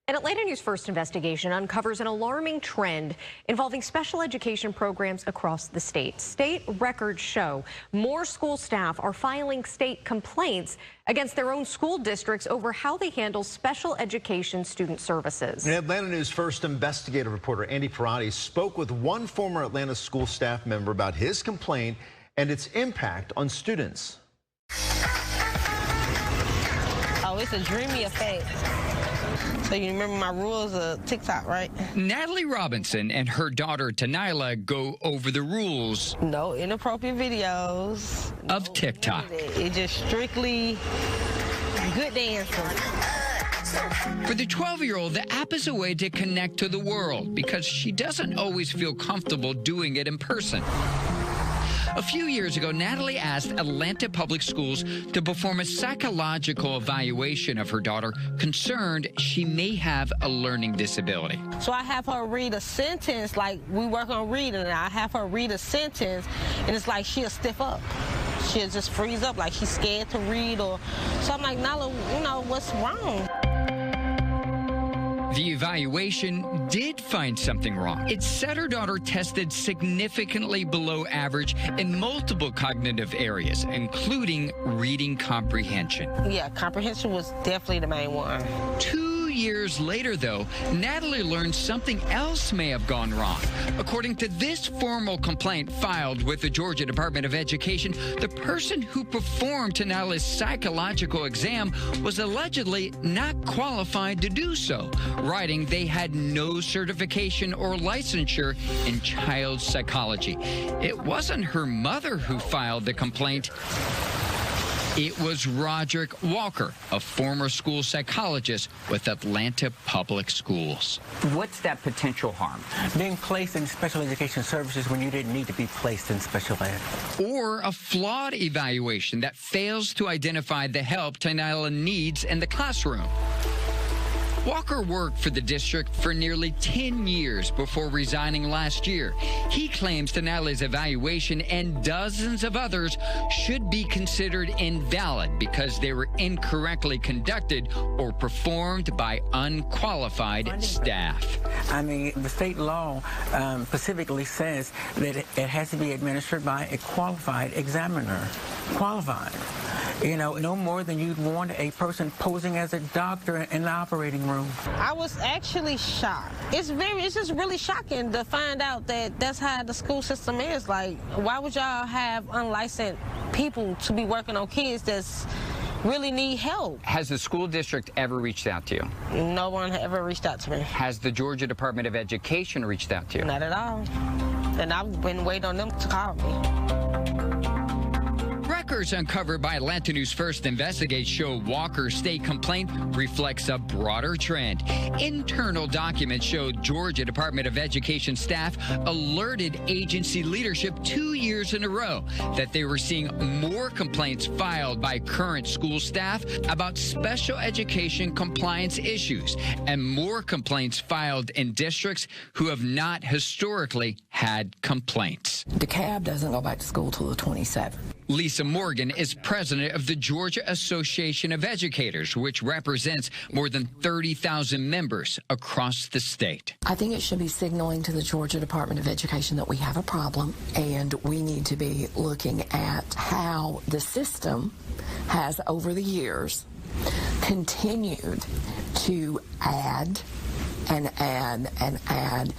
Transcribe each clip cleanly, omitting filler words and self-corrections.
An Atlanta News First investigation uncovers an alarming trend involving special education programs across the state. State records show more school staff are filing state complaints against their own school districts over how they handle special education student services. An Atlanta News First investigative reporter Andy Parati spoke with one former Atlanta school staff member about his complaint and its impact on students. Oh, it's a dreamy effect. So you remember my rules of TikTok, right? Natalie Robinson and her daughter Tanila go over the rules. No inappropriate videos. Of TikTok. It's just strictly good dancing. For the 12-year-old, the app is a way to connect to the world because she doesn't always feel comfortable doing it in person. A few years ago, Natalie asked Atlanta Public Schools to perform a psychological evaluation of her daughter, concerned she may have a learning disability. So I have her read a sentence, like we work on reading, and I have her read a sentence, and it's like she'll stiff up. She'll just freeze up, like she's scared to read, or so I'm like, Nala, you know, what's wrong? The evaluation did find something wrong. It said her daughter tested significantly below average in multiple cognitive areas, including reading comprehension. Yeah, comprehension was definitely the main one. 2 years later, though, Natalie learned something else may have gone wrong. According to this formal complaint filed with the Georgia Department of Education, the person who performed Tanala's psychological exam was allegedly not qualified to do so, writing they had no certification or licensure in child psychology. It wasn't her mother who filed the complaint. It was Roderick Walker, a former school psychologist with Atlanta Public Schools. What's that potential harm? Being placed in special education services when you didn't need to be placed in special ed. Or a flawed evaluation that fails to identify the help Tanila needs in the classroom. Walker worked for the district for nearly 10 years before resigning last year. He claims Tanala's evaluation and dozens of others should be considered invalid because they were incorrectly conducted or performed by unqualified staff. I mean, the state law specifically says that it has to be administered by a qualified examiner. Qualified. You know, no more than you'd want a person posing as a doctor in the operating room. I was actually shocked. It's just really shocking to find out that that's how the school system is. Like, why would y'all have unlicensed people to be working on kids that's really need help? Has the school district ever reached out to you? No one ever reached out to me. Has the Georgia Department of Education reached out to you? Not at all. And I've been waiting on them to call me. Records uncovered by Atlanta News First Investigate show Walker's state complaint reflects a broader trend. Internal documents showed Georgia Department of Education staff alerted agency leadership 2 years in a row that they were seeing more complaints filed by current school staff about special education compliance issues and more complaints filed in districts who have not historically had complaints. DeKalb doesn't go back to school till the 27th. Lisa Morgan is president of the Georgia Association of Educators, which represents more than 30,000 members across the state. I think it should be signaling to the Georgia Department of Education that we have a problem, and we need to be looking at how the system has, over the years, continued to add and add and add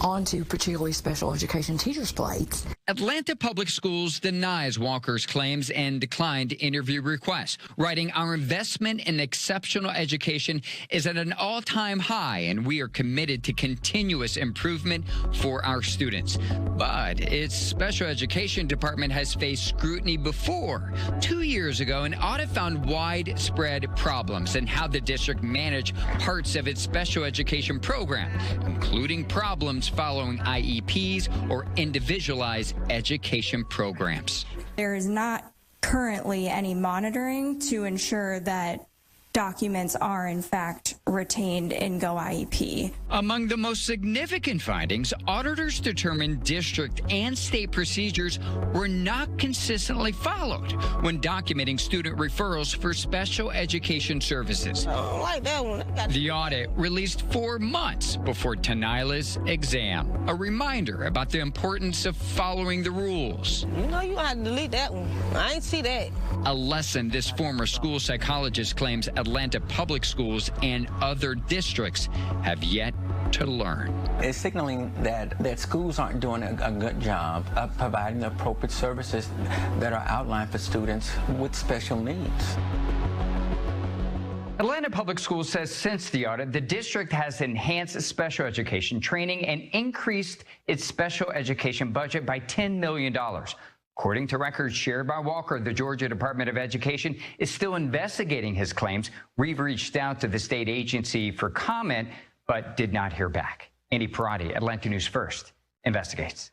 onto particularly special education teachers' plates. Atlanta Public Schools denies Walker's claims and declined interview requests, writing, "Our investment in exceptional education is at an all-time high, and we are committed to continuous improvement for our students." But its special education department has faced scrutiny before. 2 years ago, an audit found widespread problems in how the district managed parts of its special education program, including problems following IEPs or individualized education programs. There is not currently any monitoring to ensure that documents are in fact retained in Go IEP. Among the most significant findings, auditors determined district and state procedures were not consistently followed when documenting student referrals for special education services. I don't like that one. The audit released 4 months before Tanila's exam, a reminder about the importance of following the rules. You know you gotta delete that one. I ain't see that. A lesson this former school psychologist claims Atlanta public schools and other districts have yet to learn. It's signaling that schools aren't doing a good job of providing the appropriate services that are outlined for students with special needs. Atlanta Public Schools says since the audit, the district has enhanced special education training and increased its special education budget by $10 million. According to records shared by Walker, the Georgia Department of Education is still investigating his claims. We've reached out to the state agency for comment, but did not hear back. Andy Parati, Atlanta News First, investigates.